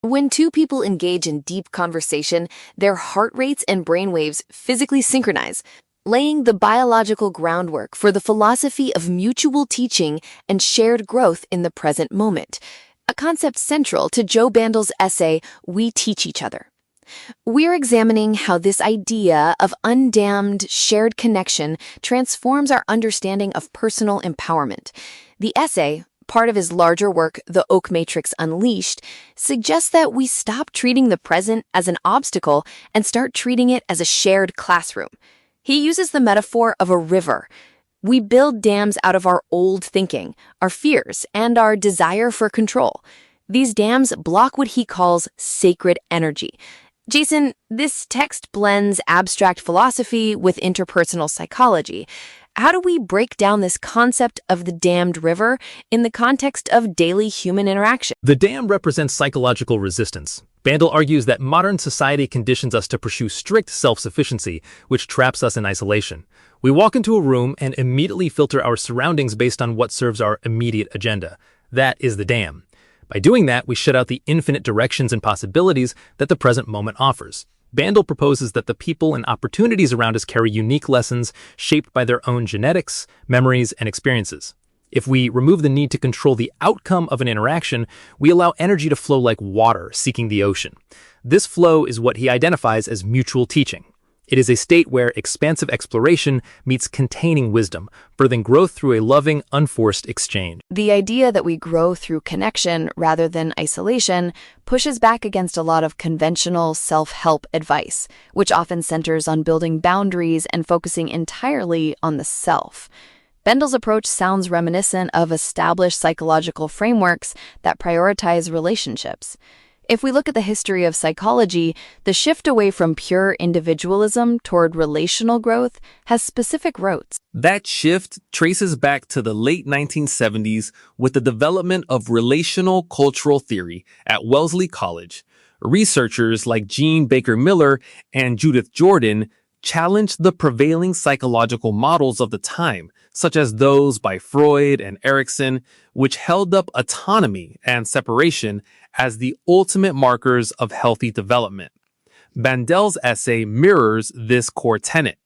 When two people engage in deep conversation, their heart rates and brainwaves physically synchronize, laying the biological groundwork for the philosophy of mutual teaching and shared growth in the present moment, a concept central to Joe Bandel's essay, We Teach Each Other. We're examining how this idea of undammed, shared connection transforms our understanding of personal empowerment. The essay, part of his larger work, The Oak Matrix Unleashed, suggests that we stop treating the present as an obstacle and start treating it as a shared classroom. He uses the metaphor of a river. We build dams out of our old thinking, our fears, and our desire for control. These dams block what he calls sacred energy. Jason, this text blends abstract philosophy with interpersonal psychology. How do we break down this concept of the dammed river in the context of daily human interaction? The dam represents psychological resistance. Bandel argues that modern society conditions us to pursue strict self-sufficiency, which traps us in isolation. We walk into a room and immediately filter our surroundings based on what serves our immediate agenda. That is the dam. By doing that, we shut out the infinite directions and possibilities that the present moment offers. Bandel proposes that the people and opportunities around us carry unique lessons shaped by their own genetics, memories, and experiences. If we remove the need to control the outcome of an interaction, we allow energy to flow like water seeking the ocean. This flow is what he identifies as mutual teaching. It is a state where expansive exploration meets containing wisdom, birthing growth through a loving, unforced exchange. The idea that we grow through connection rather than isolation pushes back against a lot of conventional self-help advice, which often centers on building boundaries and focusing entirely on the self. Bandel's approach sounds reminiscent of established psychological frameworks that prioritize relationships. If we look at the history of psychology, the shift away from pure individualism toward relational growth has specific roots. That shift traces back to the late 1970s with the development of relational cultural theory at Wellesley College. Researchers like Jean Baker Miller and Judith Jordan challenged the prevailing psychological models of the time, such as those by Freud and Erikson, which held up autonomy and separation as the ultimate markers of healthy development. Bandel's essay mirrors this core tenet.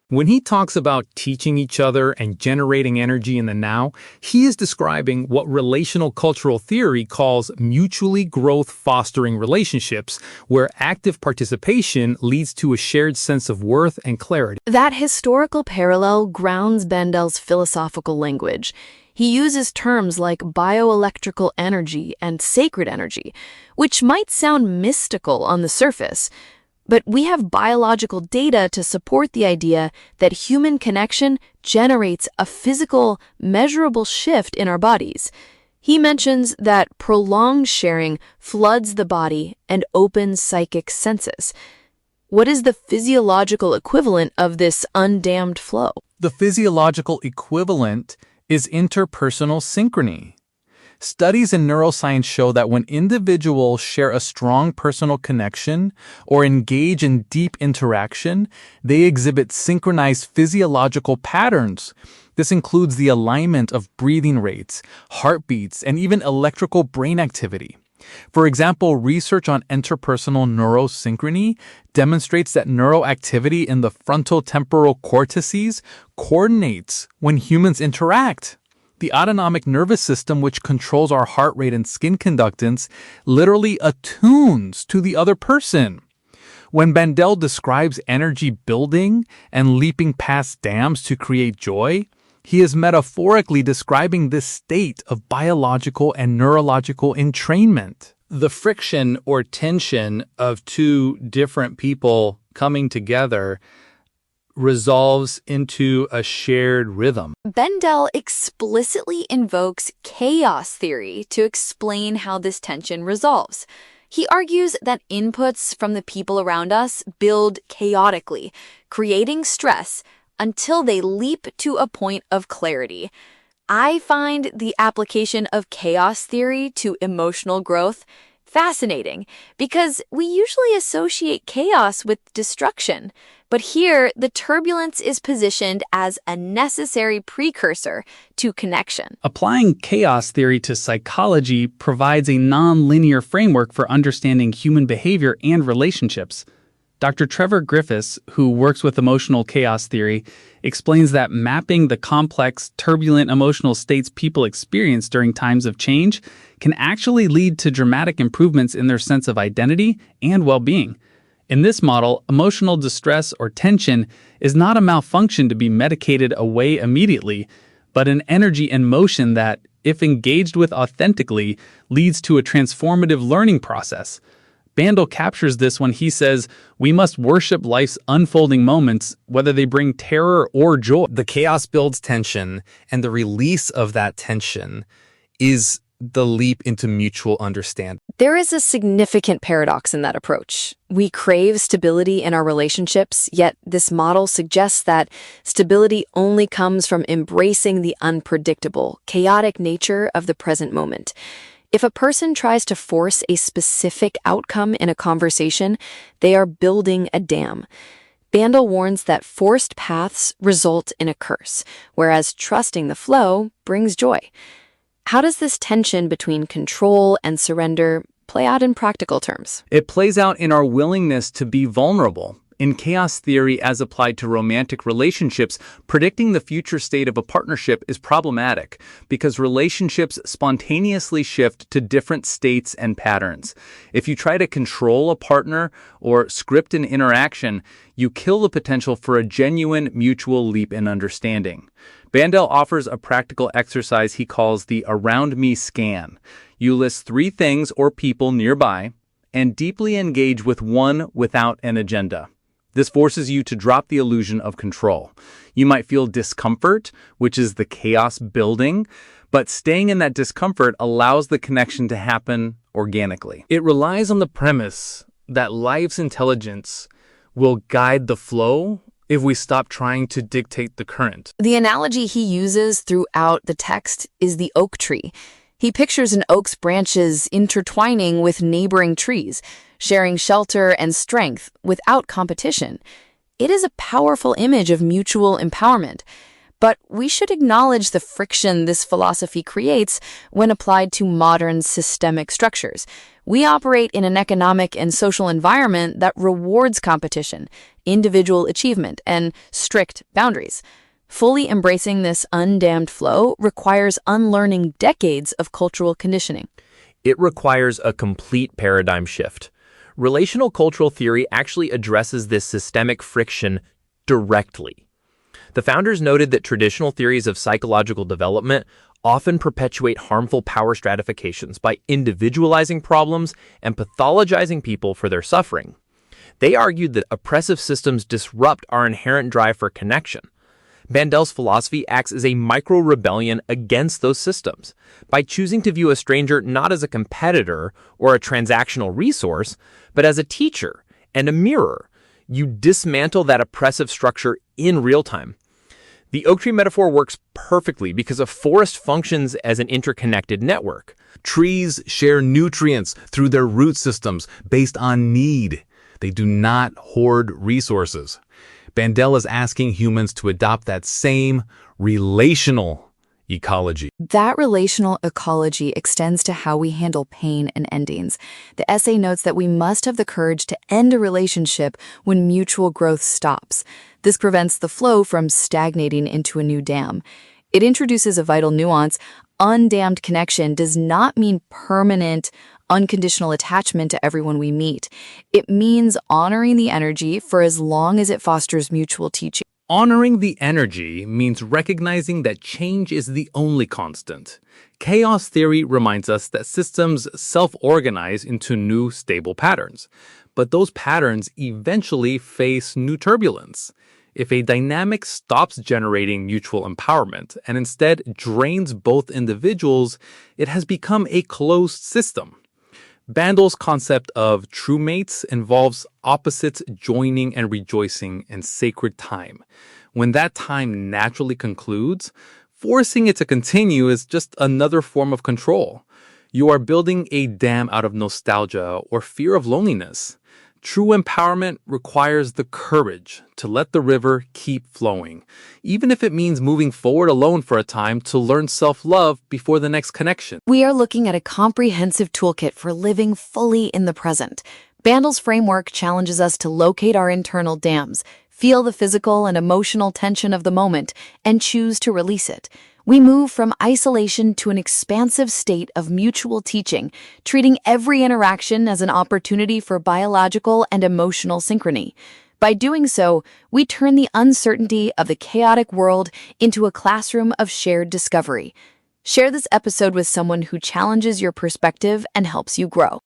When he talks about teaching each other and generating energy in the now, he is describing what relational cultural theory calls mutually growth-fostering relationships, where active participation leads to a shared sense of worth and clarity. That historical parallel grounds Bandel's philosophical language. He uses terms like bioelectrical energy and sacred energy, which might sound mystical on the surface, but we have biological data to support the idea that human connection generates a physical, measurable shift in our bodies. He mentions that prolonged sharing floods the body and opens psychic senses. What is the physiological equivalent of this undammed flow? The physiological equivalent is interpersonal synchrony. Studies in neuroscience show that when individuals share a strong personal connection or engage in deep interaction, they exhibit synchronized physiological patterns. This includes the alignment of breathing rates, heartbeats, and even electrical brain activity. For example, research on interpersonal neurosynchrony demonstrates that neuroactivity in the frontotemporal cortices coordinates when humans interact. The autonomic nervous system, which controls our heart rate and skin conductance, literally attunes to the other person. When Bandel describes energy building and leaping past dams to create joy, he is metaphorically describing this state of biological and neurological entrainment. The friction or tension of two different people coming together resolves into a shared rhythm. Bandel explicitly invokes chaos theory to explain how this tension resolves. He argues that inputs from the people around us build chaotically, creating stress until they leap to a point of clarity. I find the application of chaos theory to emotional growth fascinating because we usually associate chaos with destruction. But here, the turbulence is positioned as a necessary precursor to connection. Applying chaos theory to psychology provides a non-linear framework for understanding human behavior and relationships. Dr. Trevor Griffiths, who works with emotional chaos theory, explains that mapping the complex, turbulent emotional states people experience during times of change can actually lead to dramatic improvements in their sense of identity and well-being. In this model, emotional distress or tension is not a malfunction to be medicated away immediately, but an energy in motion that, if engaged with authentically, leads to a transformative learning process. Bandel captures this when he says, "We must worship life's unfolding moments, whether they bring terror or joy." The chaos builds tension, and the release of that tension is the leap into mutual understanding. There is a significant paradox in that approach. We crave stability in our relationships, yet this model suggests that stability only comes from embracing the unpredictable, chaotic nature of the present moment. If a person tries to force a specific outcome in a conversation, they are building a dam. Bandel warns that forced paths result in a curse, whereas trusting the flow brings joy. How does this tension between control and surrender play out in practical terms? It plays out in our willingness to be vulnerable. In chaos theory, as applied to romantic relationships, predicting the future state of a partnership is problematic because relationships spontaneously shift to different states and patterns. If you try to control a partner or script an interaction, you kill the potential for a genuine mutual leap in understanding. Bandel offers a practical exercise he calls the Around Me scan. You list 3 things or people nearby and deeply engage with one without an agenda. This forces you to drop the illusion of control. You might feel discomfort, which is the chaos building, but staying in that discomfort allows the connection to happen organically. It relies on the premise that life's intelligence will guide the flow if we stop trying to dictate the current. The analogy he uses throughout the text is the oak tree. He pictures an oak's branches intertwining with neighboring trees, sharing shelter and strength without competition. It is a powerful image of mutual empowerment, but we should acknowledge the friction this philosophy creates when applied to modern systemic structures. We operate in an economic and social environment that rewards competition, individual achievement, and strict boundaries. Fully embracing this undammed flow requires unlearning decades of cultural conditioning. It requires a complete paradigm shift. Relational cultural theory actually addresses this systemic friction directly. The founders noted that traditional theories of psychological development often perpetuate harmful power stratifications by individualizing problems and pathologizing people for their suffering. They argued that oppressive systems disrupt our inherent drive for connection. Bandel's philosophy acts as a micro-rebellion against those systems. By choosing to view a stranger not as a competitor or a transactional resource, but as a teacher and a mirror, you dismantle that oppressive structure in real time. The oak tree metaphor works perfectly because a forest functions as an interconnected network. Trees share nutrients through their root systems based on need. They do not hoard resources. Bandel is asking humans to adopt that same relational ecology. That relational ecology extends to how we handle pain and endings. The essay notes that we must have the courage to end a relationship when mutual growth stops. This prevents the flow from stagnating into a new dam. It introduces a vital nuance. Undammed connection does not mean permanent, unconditional attachment to everyone we meet. It means honoring the energy for as long as it fosters mutual teaching. Honoring the energy means recognizing that change is the only constant. Chaos theory reminds us that systems self-organize into new stable patterns, but those patterns eventually face new turbulence. If a dynamic stops generating mutual empowerment and instead drains both individuals, it has become a closed system. Bandel's concept of true mates involves opposites joining and rejoicing in sacred time. When that time naturally concludes, forcing it to continue is just another form of control. You are building a dam out of nostalgia or fear of loneliness. True empowerment requires the courage to let the river keep flowing, even if it means moving forward alone for a time to learn self-love before the next connection. We are looking at a comprehensive toolkit for living fully in the present. Bandel's framework challenges us to locate our internal dams, feel the physical and emotional tension of the moment, and choose to release it. We move from isolation to an expansive state of mutual teaching, treating every interaction as an opportunity for biological and emotional synchrony. By doing so, we turn the uncertainty of the chaotic world into a classroom of shared discovery. Share this episode with someone who challenges your perspective and helps you grow.